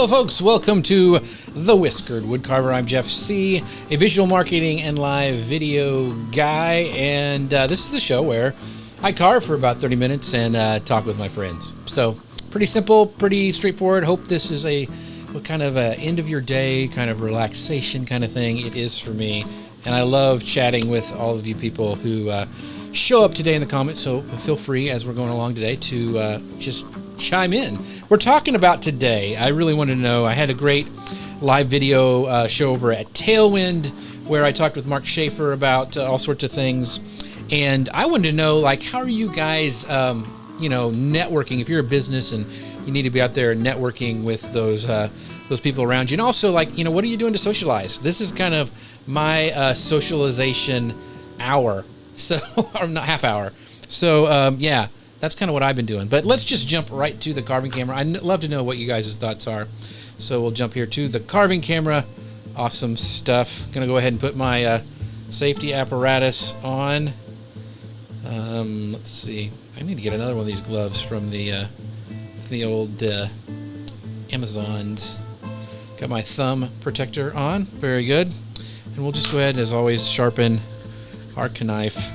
Hello folks, welcome to the Whiskered Woodcarver. I'm Jeff C., a visual marketing and live video guy, and this is the show where I carve for about 30 minutes and talk with my friends. So pretty simple, pretty straightforward. Hope this is a kind of a end of your day, kind of relaxation kind of thing. It is for me, and I love chatting with all of you people who show up today in the comments, so feel free as we're going along today to just chime in. We're talking about today, I really wanted to know, I had a great live video show over at Tailwind where I talked with Mark Schaefer about all sorts of things, and I wanted to know, like, how are you guys, networking? If you're a business and you need to be out there networking with those people around you, and also, like, what are you doing to socialize? This is kind of my socialization hour, so or not half hour. So yeah. That's kind of what I've been doing. But let's just jump right to the carving camera. I'd love to know what you guys' thoughts are. So we'll jump here to the carving camera. Awesome stuff. Going to go ahead and put my safety apparatus on. Let's see. I need to get another one of these gloves from the old Amazons. Got my thumb protector on. Very good. And we'll just go ahead, as always, sharpen our knife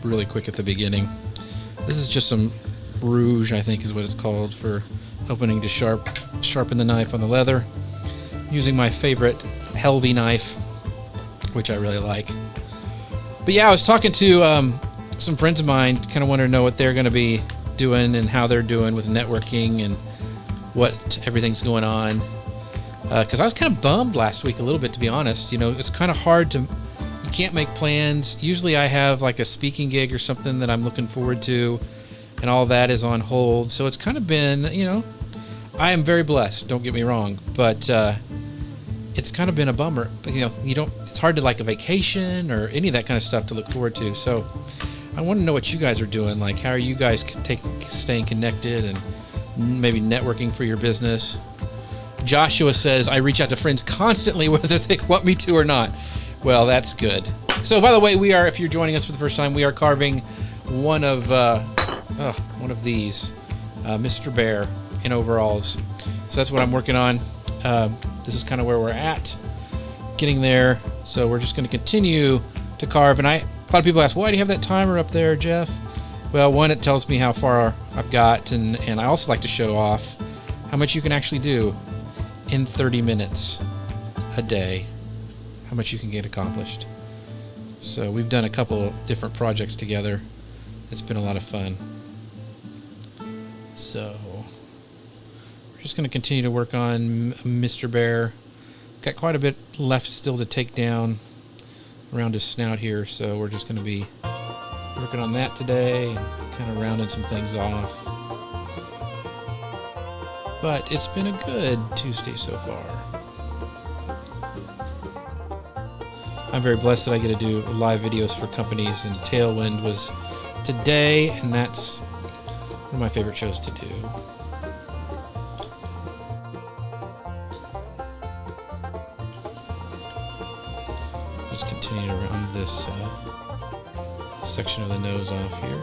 really quick at the beginning. This is just some rouge, I think is what it's called, for opening to sharpen the knife on the leather. Using my favorite Helvy knife, which I really like. But yeah, I was talking to some friends of mine, kind of wanted to know what they're going to be doing and how they're doing with networking and what everything's going on. Because I was kind of bummed last week a little bit, to be honest. It's kind of hard to... You can't make plans. Usually I have like a speaking gig or something that I'm looking forward to, and all that is on hold. So it's kind of been, I am very blessed, don't get me wrong, but it's kind of been a bummer. But it's hard to like a vacation or any of that kind of stuff to look forward to. So I want to know what you guys are doing. Like, how are you guys staying connected and maybe networking for your business? Joshua says, I reach out to friends constantly whether they want me to or not. Well, that's good. So, by the way, if you're joining us for the first time, we are carving one of these, Mr. Bear in overalls. So that's what I'm working on. This is kind of where we're at, getting there. So we're just going to continue to carve. And a lot of people ask, why do you have that timer up there, Jeff? Well, one, it tells me how far I've got, and I also like to show off how much you can actually do in 30 minutes a day. How much you can get accomplished. So we've done a couple different projects together. It's been a lot of fun. So we're just going to continue to work on Mr. Bear. Got quite a bit left still to take down around his snout here, so we're just going to be working on that today and kind of rounding some things off. But it's been a good Tuesday so far. I'm very blessed that I get to do live videos for companies, and Tailwind was today, and that's one of my favorite shows to do. Just continue to round this section of the nose off here.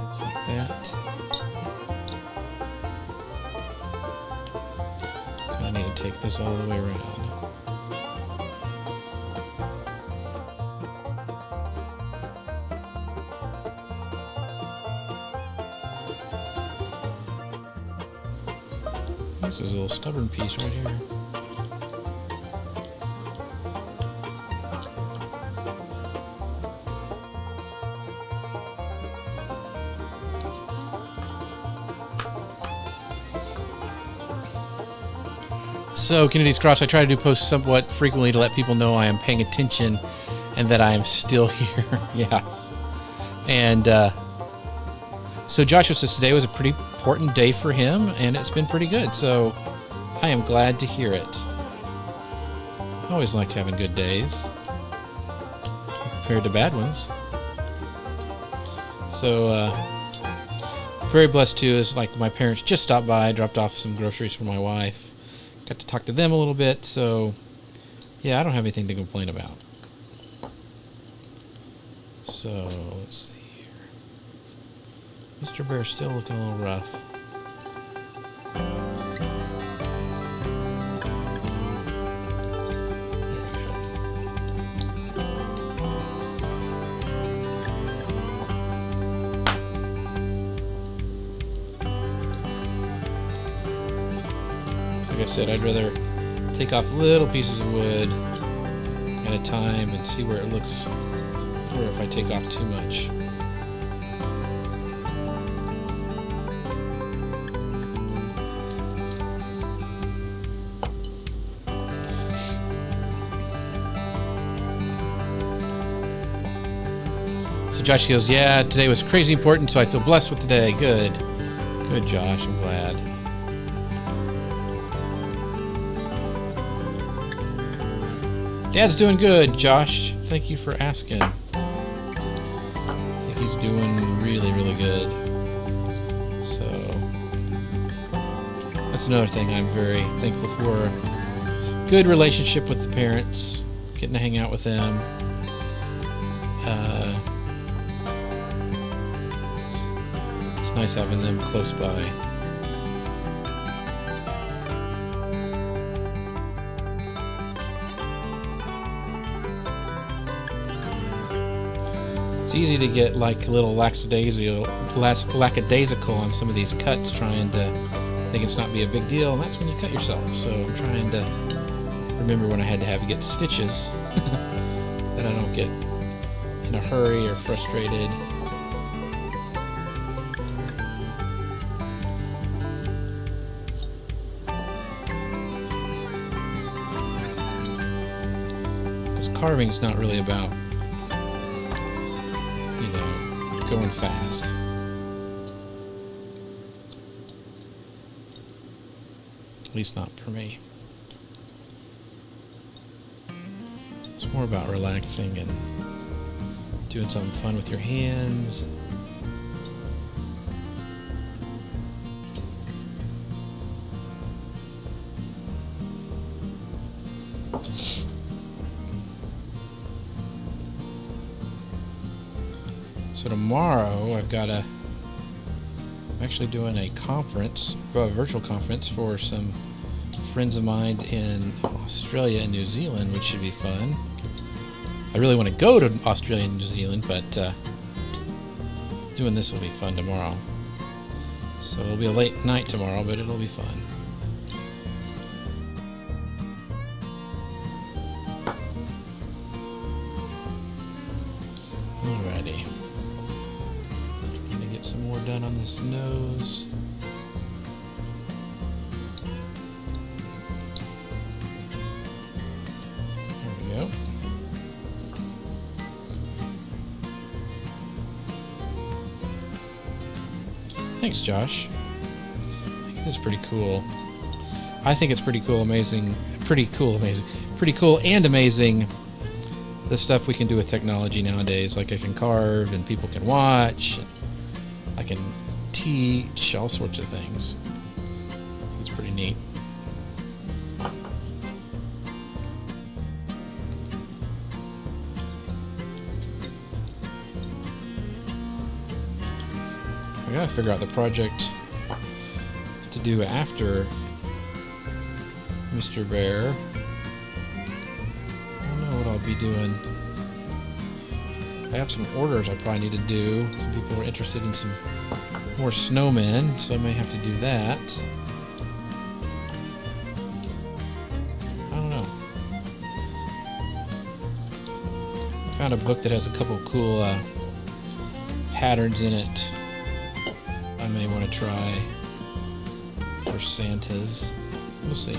Just like that. I need to take this all the way around. This is a little stubborn piece right here. So, Kennedy's Cross, I try to do posts somewhat frequently to let people know I am paying attention and that I am still here. Yes. And so Joshua says today was a pretty important day for him, and it's been pretty good. So I am glad to hear it. I always like having good days compared to bad ones. So very blessed too, is like my parents just stopped by, dropped off some groceries for my wife. Got to talk to them a little bit, so yeah, I don't have anything to complain about. So let's see here. Mr. Bear's still looking a little rough. Like I said, I'd rather take off little pieces of wood at a time and see where it looks, or if I take off too much. So Josh goes, yeah, today was crazy important, so I feel blessed with today. Good. Good, Josh. I'm glad. Dad's doing good, Josh. Thank you for asking. I think he's doing really, really good. So that's another thing I'm very thankful for. Good relationship with the parents. Getting to hang out with them. It's nice having them close by. It's easy to get like a little lackadaisical on some of these cuts, trying to think it's not be a big deal, and that's when you cut yourself. So I'm trying to remember when I had to have to get stitches that I don't get in a hurry or frustrated. Because carving's not really about, you know, going fast. At least not for me. It's more about relaxing and doing something fun with your hands. So tomorrow I'm actually doing a conference, a virtual conference for some friends of mine in Australia and New Zealand, which should be fun. I really want to go to Australia and New Zealand, but doing this will be fun tomorrow. So it'll be a late night tomorrow, but it'll be fun. Alrighty. Gonna get some more done on this nose. There we go. Thanks, Josh. I think it's pretty cool. I think it's pretty cool, amazing. Pretty cool and amazing, the stuff we can do with technology nowadays. Like I can carve and people can watch. I can teach all sorts of things. It's pretty neat. I gotta figure out the project to do after Mr. Bear. I don't know what I'll be doing. I have some orders I probably need to do. Some people are interested in some more snowmen, so I may have to do that. I don't know. Found a book that has a couple cool patterns in it I may want to try for Santas. We'll see.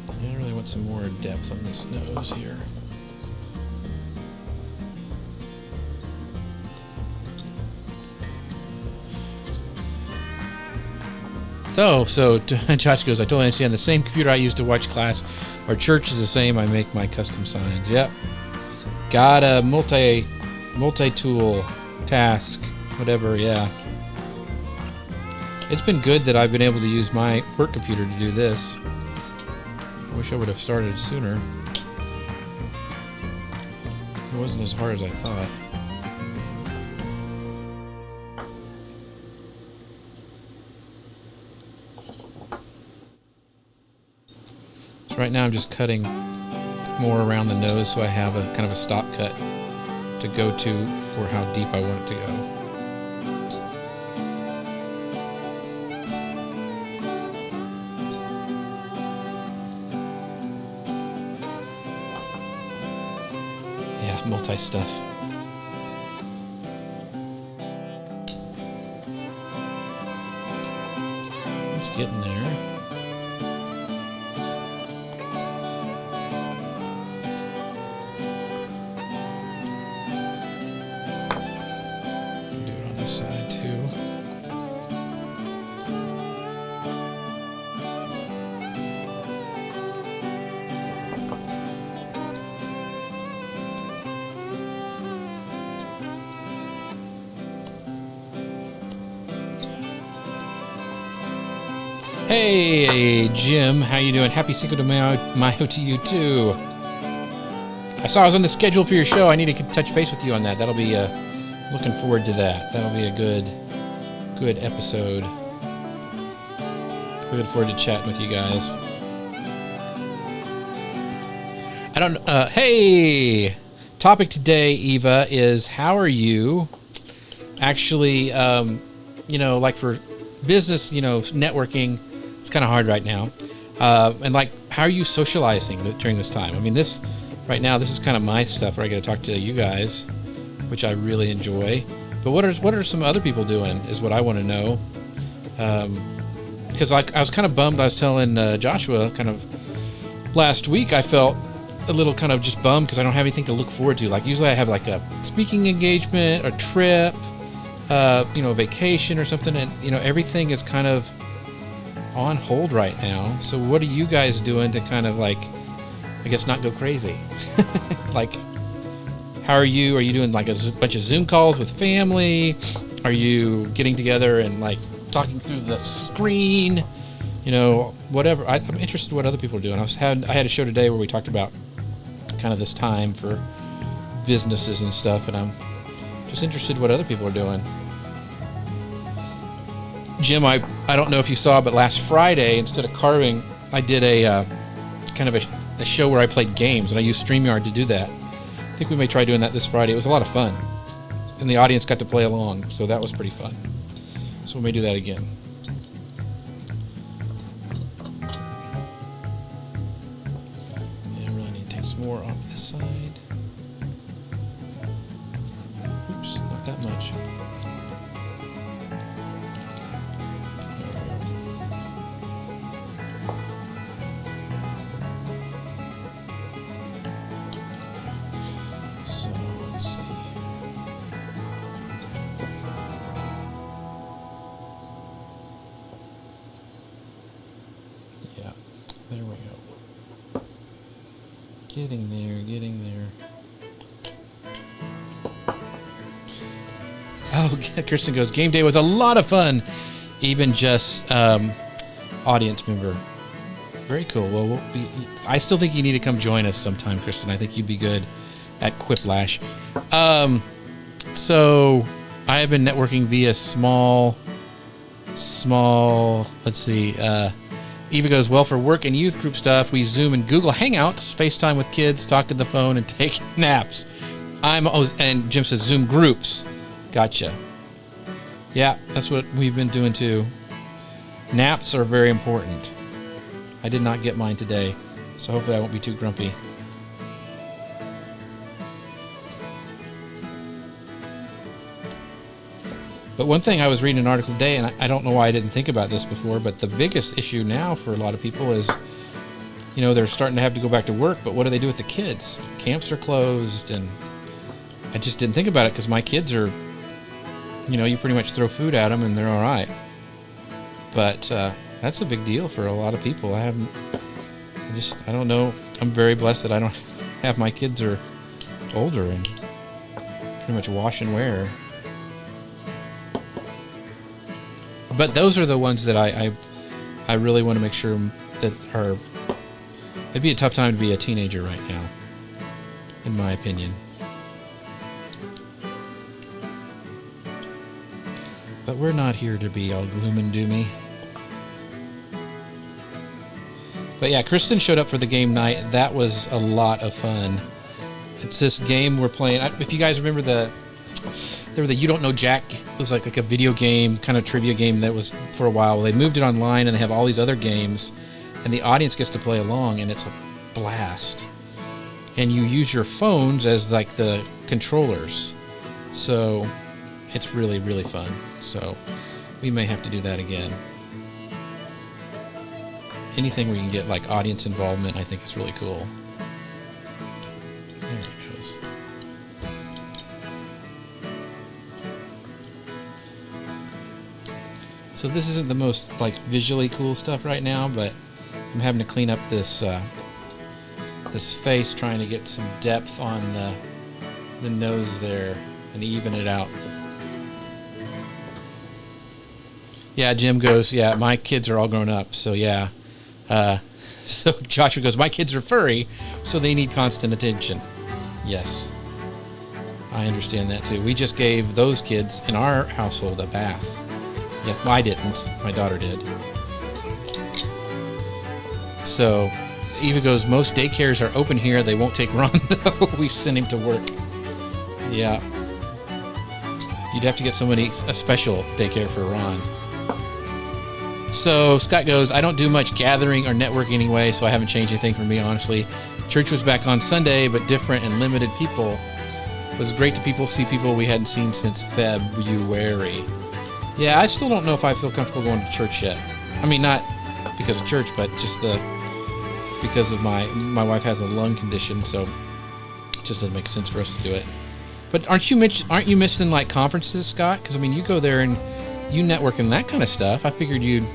I really want some more depth on this nose here. So Josh goes, I totally understand. The same computer I use to watch class or church is the same. I make my custom signs. Yep. Got a multi-tool task whatever, yeah. It's been good that I've been able to use my work computer to do this. I wish I would have started sooner. It wasn't as hard as I thought. So right now I'm just cutting more around the nose so I have a kind of a stop cut to go to for how deep I want it to go. Yeah, multi-stuff. It's getting there. Side too. Hey Jim, how you doing? Happy Cinco de Mayo to you too. I saw I was on the schedule for your show. I need to touch base with you on that. That'll be looking forward to that. That'll be a good episode. Looking forward to chatting with you guys. I don't. Hey, topic today, Eva, is how are you? Actually, like for business, networking, it's kind of hard right now. And like, how are you socializing during this time? I mean, right now, this is kind of my stuff where I get to talk to you guys, which I really enjoy. But what are some other people doing is what I want to know. Because I was kind of bummed. I was telling Joshua kind of last week, I felt a little kind of just bummed because I don't have anything to look forward to. Like usually I have like a speaking engagement, a trip, vacation or something. And, everything is kind of on hold right now. So what are you guys doing to kind of like, I guess, not go crazy? Like, how are you? Are you doing like a bunch of Zoom calls with family? Are you getting together and like talking through the screen? Whatever. I'm interested in what other people are doing. I had a show today where we talked about kind of this time for businesses and stuff, and I'm just interested in what other people are doing. Jim, I don't know if you saw, but last Friday, instead of carving, I did a kind of a show where I played games, and I used StreamYard to do that. I think we may try doing that this Friday. It was a lot of fun, and the audience got to play along, so that was pretty fun. So we may do that again. Yeah, I really need to take some more off this side. Oops, not that much. There we go. Getting there. Oh, Kirsten goes, game day was a lot of fun. Even just audience member. Very cool. Well, I still think you need to come join us sometime, Kristen. I think you'd be good at Quiplash. So I have been networking via small, let's see, Eva goes, well, for work and youth group stuff, we Zoom and Google Hangouts, FaceTime with kids, talk to the phone, and take naps. And Jim says Zoom groups. Gotcha. Yeah, that's what we've been doing too. Naps are very important. I did not get mine today, so hopefully I won't be too grumpy. But one thing, I was reading an article today, and I don't know why I didn't think about this before, but the biggest issue now for a lot of people is, they're starting to have to go back to work, but what do they do with the kids? Camps are closed, and I just didn't think about it because my kids are, you pretty much throw food at them and they're all right. But that's a big deal for a lot of people. I don't know. I'm very blessed that I don't have my kids are older and pretty much wash and wear. But those are the ones that I really want to make sure that are. It'd be a tough time to be a teenager right now, in my opinion. But we're not here to be all gloom and doomy. But yeah, Kristen showed up for the game night. That was a lot of fun. It's this game we're playing. If you guys remember there were the You Don't Know Jack. It was like a video game, kind of trivia game that was for a while. They moved it online and they have all these other games. And the audience gets to play along, and it's a blast. And you use your phones as like the controllers. So it's really, really fun. So we may have to do that again. Anything where you can get like audience involvement, I think is really cool. There it goes. So this isn't the most like visually cool stuff right now, but I'm having to clean up this this face, trying to get some depth on the nose there and even it out. Yeah, Jim goes, yeah, my kids are all grown up, so yeah. So Joshua goes, my kids are furry, so they need constant attention. Yes, I understand that too. We just gave those kids in our household a bath. Yeah, I didn't. My daughter did. So Eva goes, most daycares are open here. They won't take Ron, though. We send him to work. Yeah. You'd have to get somebody, a special daycare for Ron. So Scott goes, I don't do much gathering or networking anyway, so I haven't changed anything for me, honestly. Church was back on Sunday, but different and limited people. It was great to see people we hadn't seen since February. Yeah, I still don't know if I feel comfortable going to church yet. I mean, not because of church, but just because of my wife has a lung condition, so it just doesn't make sense for us to do it. But aren't you missing like conferences, Scott? Because I mean, you go there and you network and that kind of stuff. I figured you'd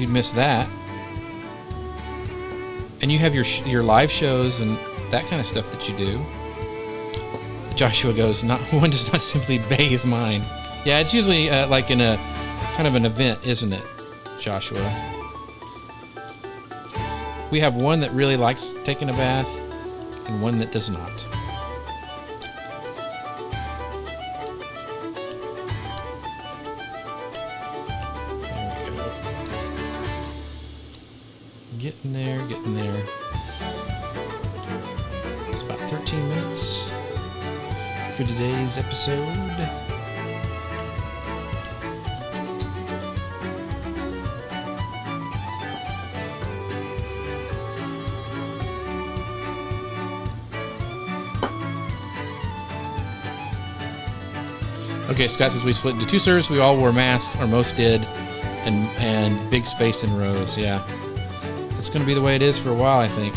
miss that. And you have your live shows and that kind of stuff that you do. Joshua goes, one does not simply bathe mine. Yeah, it's usually like in a kind of an event, isn't it, Joshua? We have one that really likes taking a bath and one that does not. There we go. Getting there. It's about 13 minutes for today's episode. Okay, Scott says we split into two servers. We all wore masks, or most did, and big space in rows. Yeah, it's going to be the way it is for a while, I think.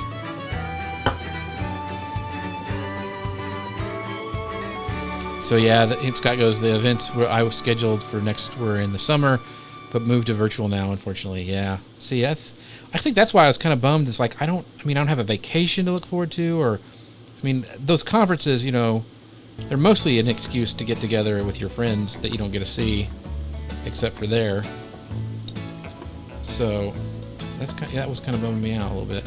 So yeah, Scott goes, the events I was scheduled for next were in the summer, but moved to virtual now, unfortunately. Yeah. See, I think that's why I was kind of bummed. It's like I don't have a vacation to look forward to, or those conferences, they're mostly an excuse to get together with your friends that you don't get to see, except for there. So that was kind of bumming me out a little bit.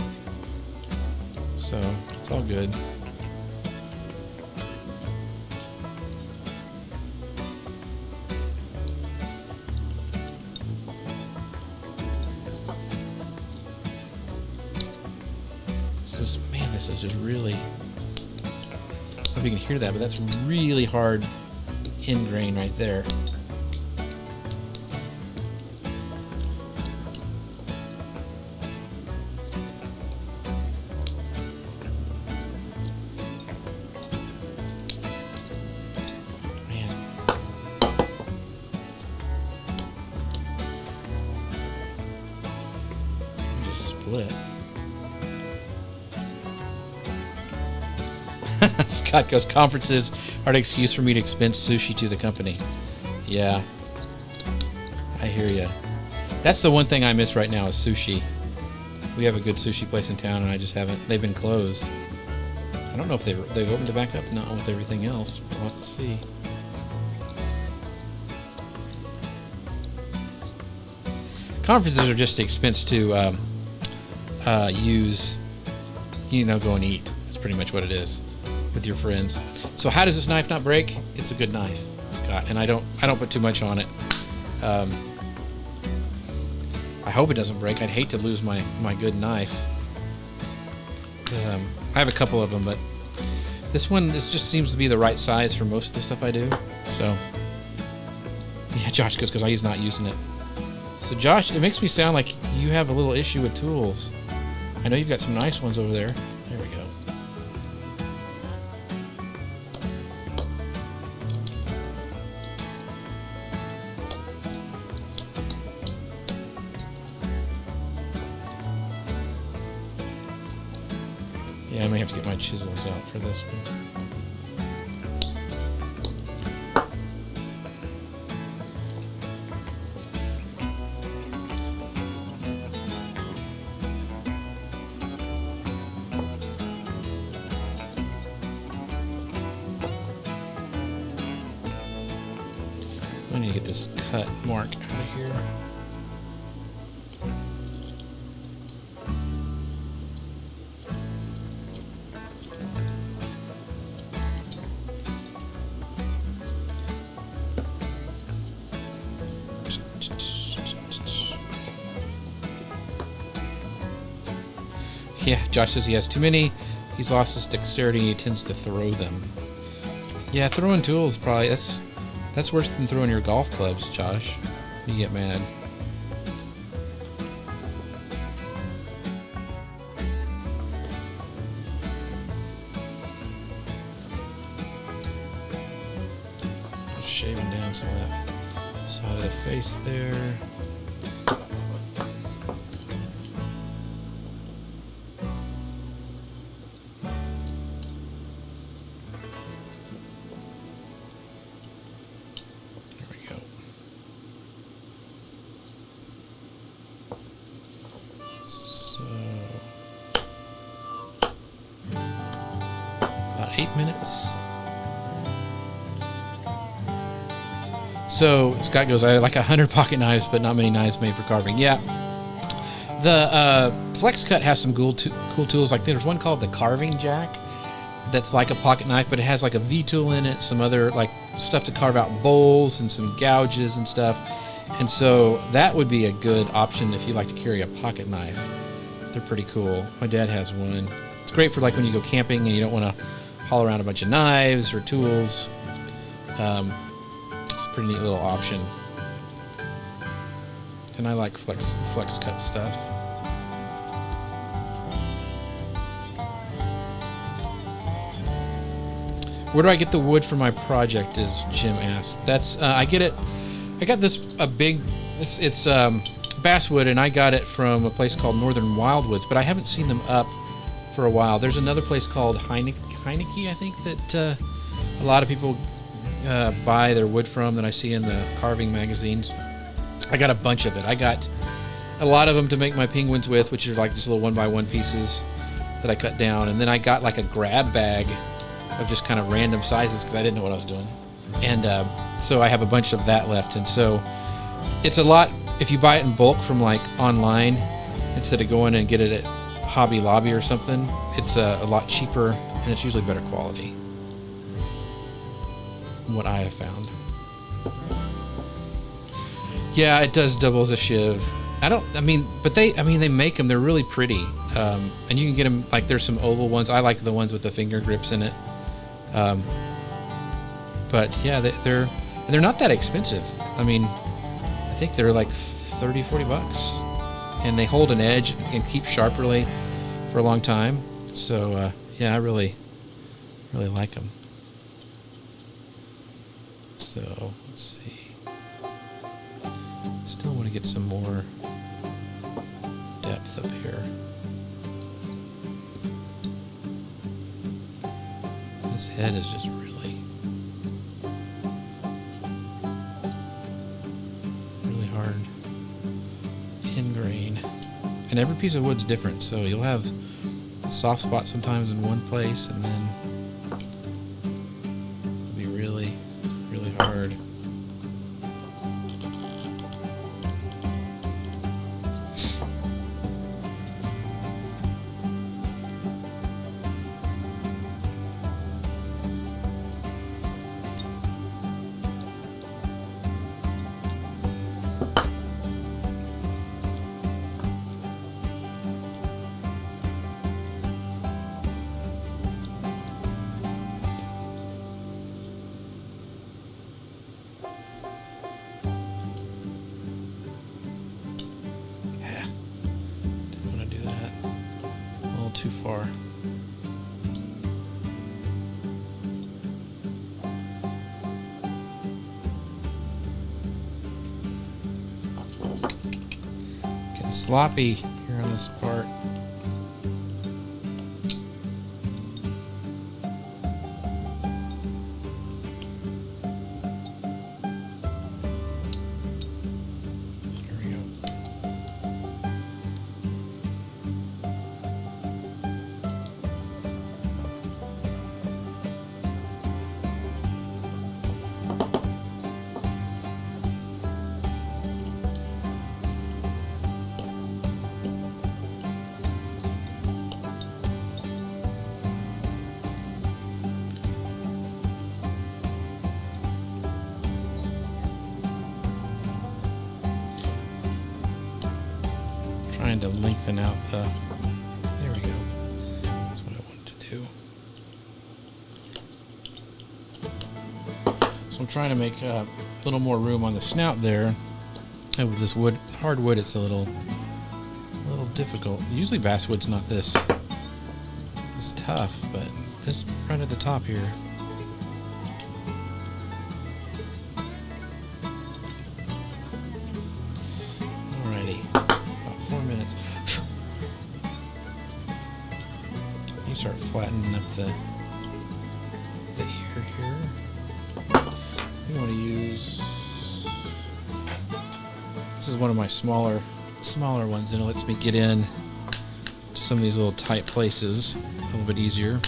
So it's all good. This is just really, I don't know if you can hear that, but that's really hard end grain right there. Man. I just split. Scott goes, conferences are an excuse for me to expense sushi to the company. Yeah, I hear you. That's the one thing I miss right now is sushi. We have a good sushi place in town, and I just haven't. They've been closed. I don't know if they've opened it back up. Not with everything else. We'll have to see. Conferences are just the expense to use, go and eat. That's pretty much what it is with your friends. So how does this knife not break? It's a good knife, Scott, and I don't put too much on it. I hope it doesn't break. I'd hate to lose my good knife. I have a couple of them, but this just seems to be the right size for most of the stuff I do. So, yeah, Josh goes, because he's not using it. So, Josh, it makes me sound like you have a little issue with tools. I know you've got some nice ones over there. There we go. Yeah, I may have to get my chisels out for this one. I need to get this cut mark out of here. Yeah, Josh says he has too many. He's lost his dexterity and he tends to throw them. Yeah, throwing tools probably, that's worse than throwing your golf clubs, Josh. You get mad. Just shaving down some of that side of the face there. About 8 minutes. So Scott goes, I like 100 pocket knives, but not many knives made for carving. Yeah. The Flex Cut has some cool tools. Like there's one called the Carving Jack that's like a pocket knife, but it has like a V tool in it, some other like stuff to carve out bowls and some gouges and stuff. And so that would be a good option if you like to carry a pocket knife. They're pretty cool. My dad has one. It's great for like when you go camping and you don't want to haul around a bunch of knives or tools. It's a pretty neat little option. And I like flex cut stuff. Where do I get the wood for my project? As Jim asked. That's I get it. I got it's basswood, and I got it from a place called Northern Wildwoods, but I haven't seen them up for a while. There's another place called Heineke, I think, that a lot of people buy their wood from that I see in the carving magazines. I got a bunch of it. I got a lot of them to make my penguins with, which are like just little 1x1 pieces that I cut down, and then I got like a grab bag of just kind of random sizes because I didn't know what I was doing, and so I have a bunch of that left. And so it's a lot if you buy it in bulk from like online instead of going and get it at Hobby Lobby or something. It's a lot cheaper and it's usually better quality from what I have found. Yeah, it does double as a shiv. They make them. They're really pretty, and you can get them like there's some oval ones. I like the ones with the finger grips in it. But yeah, they're not that expensive. I mean, I think they're like $30-40, and they hold an edge and keep sharp really for a long time. So yeah, I really like them. So let's see. Still want to get some more depth up here. This head is just really hard in grain. And every piece of wood's different, so you'll have a soft spot sometimes in one place, and then it'll be really hard. too far. Getting sloppy here on this part. Trying to lengthen out the, there we go, that's what I wanted to do. So I'm trying to make a little more room on the snout there, and with this wood, hardwood, it's a little difficult. Usually basswood's not this tough, but this right at the top here. You start flattening up the ear here. You want to use, this is one of my smaller ones, and it lets me get in to some of these little tight places a little bit easier.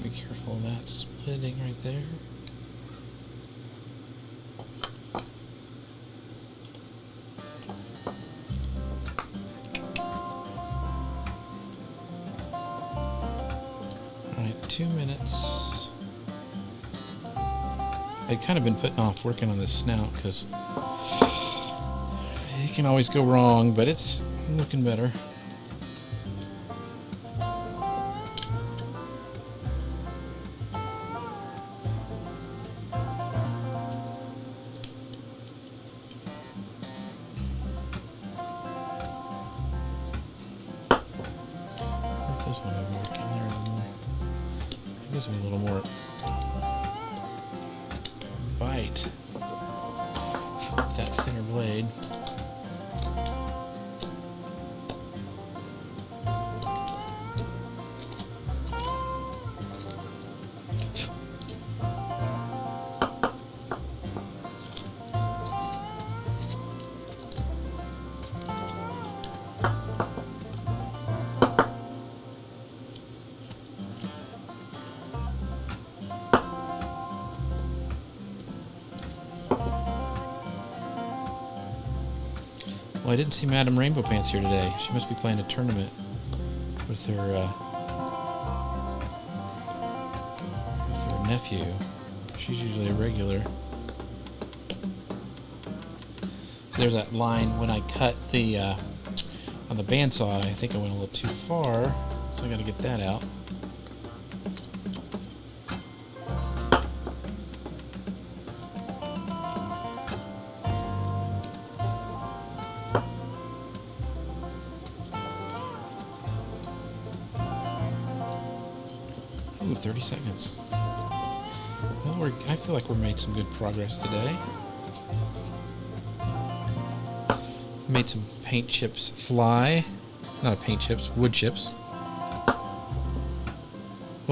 Be careful of that splitting right there. Alright, 2 minutes. I've kind of been putting off working on this snout because it can always go wrong, but it's looking better. This one would work in there a little more. It gives me a little more bite with that thinner blade. Well, I didn't see Madam Rainbow Pants here today. She must be playing a tournament with her nephew. She's usually a regular. So there's that line when I cut the on the bandsaw. I think I went a little too far, so I got to get that out. Ooh, 30 seconds. Well, I feel like we've made some good progress today. Made some paint chips fly. Not paint chips, wood chips.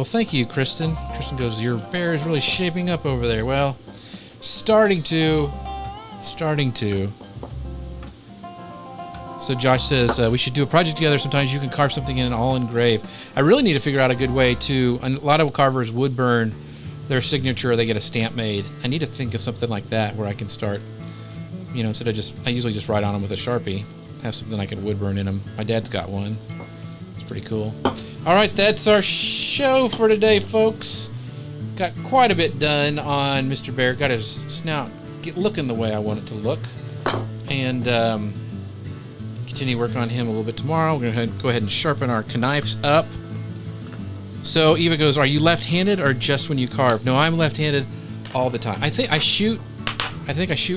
Well, thank you, Kristen. Kristen goes, your bear is really shaping up over there. Well, starting to. So Josh says, we should do a project together. Sometimes you can carve something in all engrave. I really need to figure out a good way to, a lot of carvers would burn their signature or they get a stamp made. I need to think of something like that where I can start, you know, instead of just, I usually just write on them with a Sharpie. Have something I can wood burn in them. My dad's got one. It's pretty cool. All right, that's our show for today, folks. Got quite a bit done on Mr. Bear. Got his snout looking the way I want it to look. And continue to work on him a little bit tomorrow. We're going to go ahead and sharpen our knives up. So Eva goes, are you left-handed or just when you carve? No, I'm left-handed all the time. I think I shoot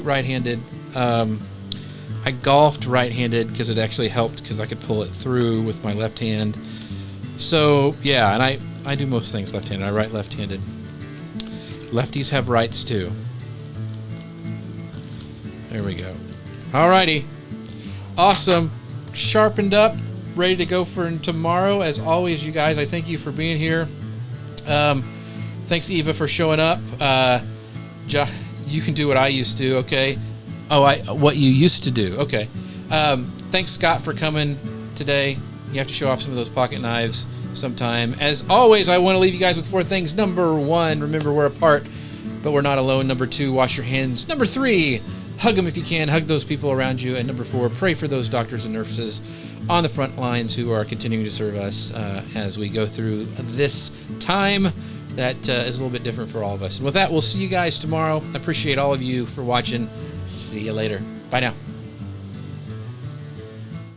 right-handed. I golfed right-handed because it actually helped because I could pull it through with my left hand. So yeah, and I do most things left-handed. I write left-handed. Lefties have rights too. There we go. Alrighty. Awesome. Sharpened up. Ready to go for tomorrow. As always, you guys, I thank you for being here. Thanks, Eva, for showing up. You can do what I used to, okay? What you used to do, okay. Thanks, Scott, for coming today. You have to show off some of those pocket knives sometime. As always, I want to leave you guys with 4 things. Number 1, remember we're apart, but we're not alone. Number 2, wash your hands. Number 3, hug them if you can. Hug those people around you. And number 4, pray for those doctors and nurses on the front lines who are continuing to serve us as we go through this time that is a little bit different for all of us. And with that, we'll see you guys tomorrow. I appreciate all of you for watching. See you later. Bye now.